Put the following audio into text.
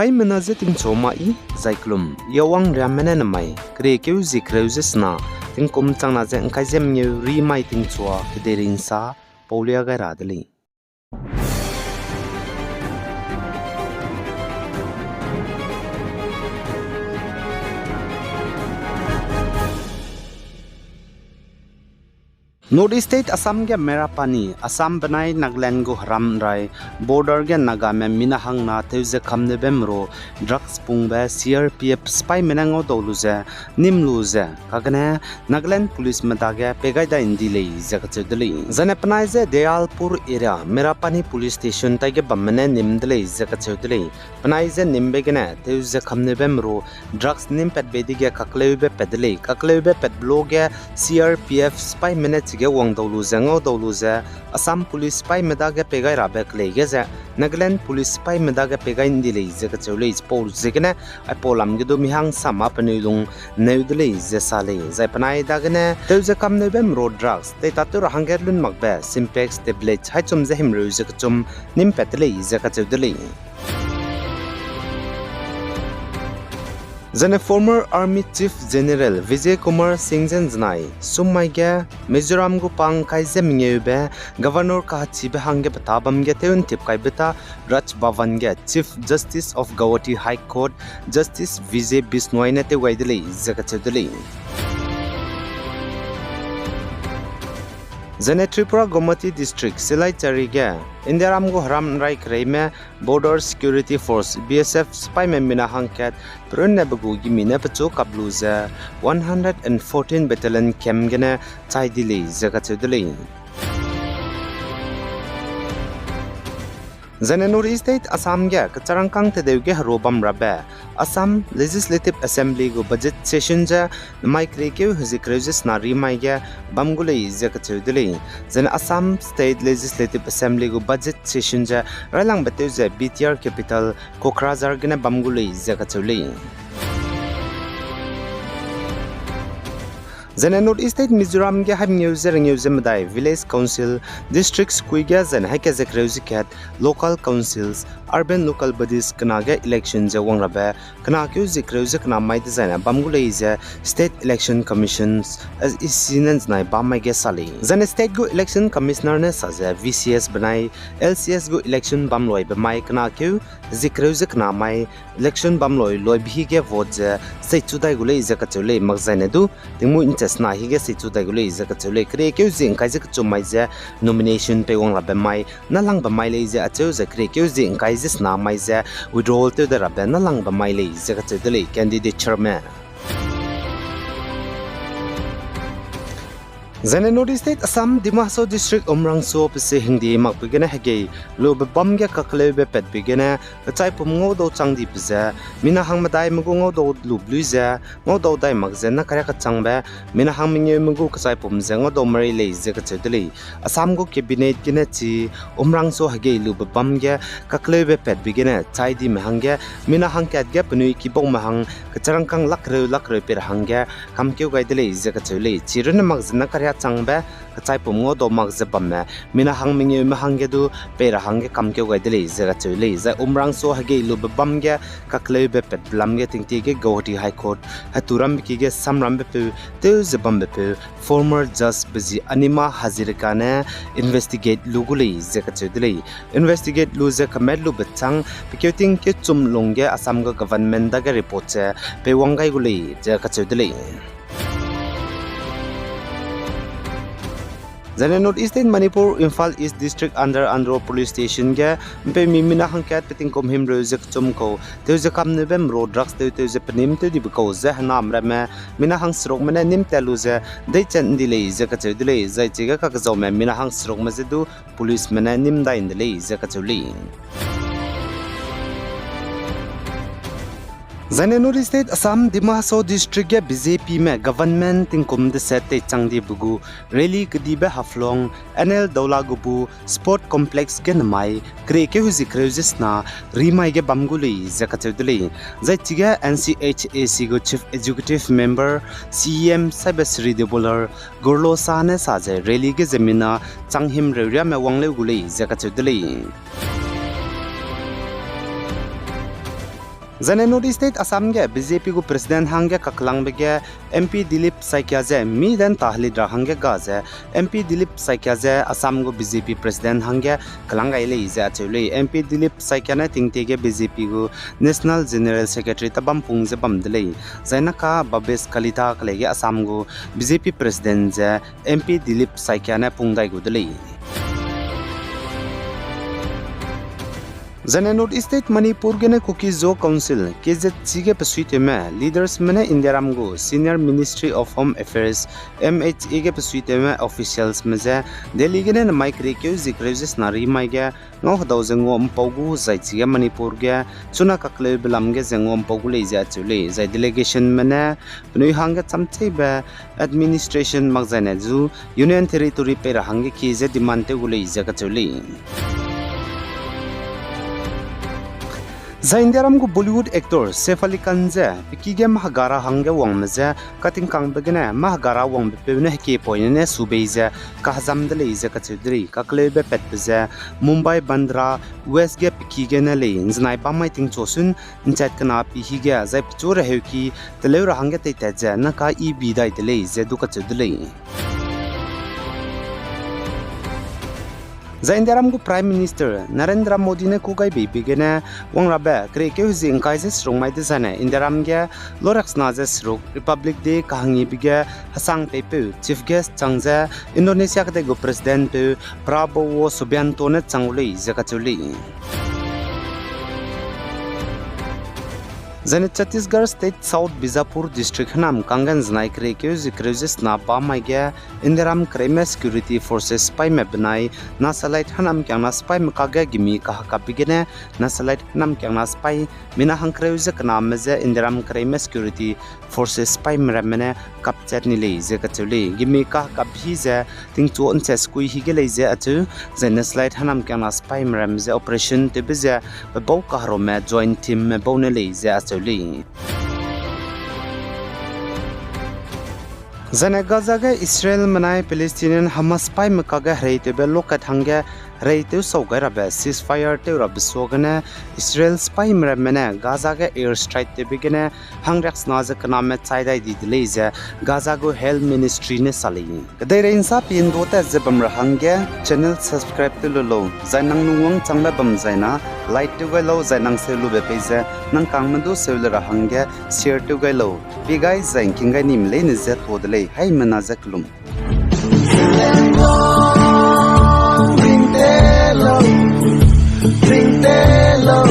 Hai menaze ting choma I zaiklum Awang Riame namai kre keu zikreuses na ting kum chang na zeng kai zem nyu ri mai ting chua kiderin sa paulia ga radli North State Assam के मेरापानी Assam बनाई Nagaland को हराम राय border के Naga में मिनाहंग ना तेज़े खमने बेमरो drugs पुंबे CRPF spy मिनांगो दोलुज़े निम्लुज़े कागने Nagaland पुलिस में दागे पेगाइदा इंदिले ज़कचुदली जने पनाइज़े Dayalpur area Merapani police station ताइके बम्मने निम्दले ज़कचुदली पनाइज़े निम्बेगने तेज़े खमने बेमरो drugs निम पेट बेदिगे ककलेबे पेडलोगे CRPF spy मिने Awang Doluze Assam police spy medaga pegai rabek legeze Nagaland police spy medaga pegai indile zekachule pol zegene I polam gedo mihang sama panilung neudle zesale zaipanai dagane teuze kam nebem road drugs te tatur hangerlun magbe simpex tablet haichum zehim ruzekachum nim petle zekachudele Zane former Army Chief General Vijay Kumar Singh Janai Summaiga Mizoram Gupang Kaizem Nyebe Governor Kachibe Hange Patabam Geteun Tipkaibeta Raj Bhavan Chief Justice of Guwahati High Court Justice Vijay Bisnoinete Waidele Zakachudele Zane Tripura Gomati District Silai Chariga Indiaram go Haram Rai Kreme Border Security Force BSF spy memina hangkat Prunnabagu Gimina Pacho Kabluza 114 Battalion Kemgene Chaidile Zakachudele Zane North State Assam ge Kacharangkang Tedeuge Harobam Rabe Assam Legislative Assembly go budget session ja Maikreke Huzikreus Nari Maiga Bamgule Zakachudele Zane Assam State Legislative Assembly go budget session ja Ralang Bateuze BTR capital Kokrazar gene Bamgule Zakachule Zane North State Mizoram ge ham Nyuzemdai Village Council Districts Kuigas and Hekazekrezikat Local Councils Urban Local Bodies Kanaga Elections Awang Rabe Kanakyu Zikreuzik na Mai Design Bamgule State Election Commissions as is Sinans Nai Bamage Sali Zane State go Election Commissioner ne Saze VCS Banai LCS go Election Bamloi Bamai Kanakyu Zikreuzik na Mai Election Bamloi Loi Bhige vote Say Chudai Gule Zakachule Magzanedu Timu Intes na Hige Say Chudai Gule Zakachule Krekyu Zing Kaizik Chumaize nomination Pewang Rabemai Nalang Bamai Laze Acho Zakrekyu Zing Kaizis na Maize withdrawal to the Rabena Lang Bamai Laze Zakachule candidate chairman Zane North State Assam Dimaso District Umrangso Pise Hindi Makbigene Hege Lobe Bamge Kaklebe Pet Bigene Kachai Pumgo do Changdi Pize Mina Hang Madai Mugungo do Lubluze Modo Dai Magzena Karaka Changbe Mina Hang Mingu Mugu Kachai Pumzengo do Mari Laze Kachudeli Assam go Cabinet Ginechi Umrangso Hege Lobe Bamge Kaklebe Pet Bigene Chai Di Mahange Mina Hang Katge Punui Kibong Mahang Kacharangkang Lakre Per Hange Kamkyo Gaidele Zakachuli Chiruna Magzena Karya Changbe Kachai Pumgo do Magzabame Mina Hang Mingu Mahangedu Pera Hange Kamkyo Gaidele Zakachuli Za Umrangso Hage Lube Bamge Kaklebe Pet Blamge Tingtige Guwahati High Court Haturam Kige Samrambepu Teuzabambepu Former Judge Bizi Anima Hazirikane Investigate Luguli Zakachudili Investigate Luze Kamed Lubetang Piketing Kichum Longe Assamga Government Daga Report Pewangai Guli Zakachudili Zane North Eastern Manipur Imphal East District under Andhra Police Station ge mpe mimina hangkat peting kom him rojek chumko teuze kam nebem road drugs teuze panim te dibko ze nam rame mina hang srok mena nim teluze dei chen dile ze ka chudile zai chiga ka zo me mina hang srok mazedu police mena nim da indile ze ka chuli Zane North State Assam Dimaso District ge BJP में government tinkum de sete changdi bugu rally kdibe haflong NL Dawlagubu sport complex ge namai kreke huzikreusis na rimai ge bamguli zakatudli zaitiga NCHAC go chief executive member CM Sabasri Debolar Gorlo Sane saje rally ge zemina changhim reuria me wangle guli zakatudli Zane North State Assam ge BJP gu president hange kaklang bege MP Dilip Saikia je mi den tahli dra hange gaze MP Dilip Saikia je Assam gu BJP president hange kalangai le iza chule MP Dilip Saikia na tingte ge BJP gu National General Secretary tabam pung je bam dele zaina ka Babes Kalita kalege Assam gu BJP president je MP Dilip Saikia na pungdai gu dele Zane North State Manipur gene Cookie Zoo Council KZC ge pasuite me leaders mane Indiaram go Senior Ministry of Home Affairs MHA ge pasuite me officials meze Delhi gene na mic rekeu zikreuses nari mai ge no hdaw zengom pogu zaichi ge Manipur ge chuna kakle belam ge zengom pogu leja chule zai delegation mane pnui hang ge chamchei ba administration magzane zu union territory pe rahang ge ki je demand te gule ija ka chule Zaindiaram gu Bollywood actor Saif Ali Khan je pikige mahagara hange wang meze cutting kang begene mahagara wang bepne ke poine subeije kahzam de leije ka chudri kakle be pet beze Mumbai Bandra West ge pikige na le injnai pa mai ting chosun inchat kana pi hige zai pchur heuki teleura hange te teje na ka I bidai de leije du ka chudli Zaindiaram gu Prime Minister Narendra Modi ne kugai be bigene wangrabe kreke huzing kaizes rongmai de sane Indiaram ge lorax nazes rok Republic Day kahangi bige hasang pepe Chief Guest changja Indonesia ke go President Prabowo Subianto ne changle zakachuli Zane Chhattisgarh State South Bijapur District Hanam Kangan Znai Krekeu Zikreuses na pa maige Indiaram Crime Security Forces Spy Mabnai Nasalite Hanam Kyangna Spy Makaga Gimi Kahaka Bigene Nasalite Hanam Kyangna Spy Mina Hankreuze Kana Meze Indiaram Crime Security Forces Spy Mramene Capture ni leize kachule Gimi Kahaka Bhize Tingchu onse skui hige leize atu Zane Nasalite Hanam Kyangna Spy Mramze Operation Tibize Bau Kahro me Joint Team me Bone leize Zane Gaza ge Israel manai Palestinian Hamas pai makaga reite be lokat hange reite sauga rabe ceasefire te rab sogane Israel spy mramene Gaza ge air strike te begene hangrex naze kana me chaidai di dileze Gaza go health ministry ne sali kadai rein sa pin do ta zebam ra hange channel subscribe te lo zainang nungwang changla bam zaina like to go low zainang se lu be page nang kangmadu sevla ra hange share to go low be guys zain kinga nim le ne zet hodle hai mana zaklum Bring the love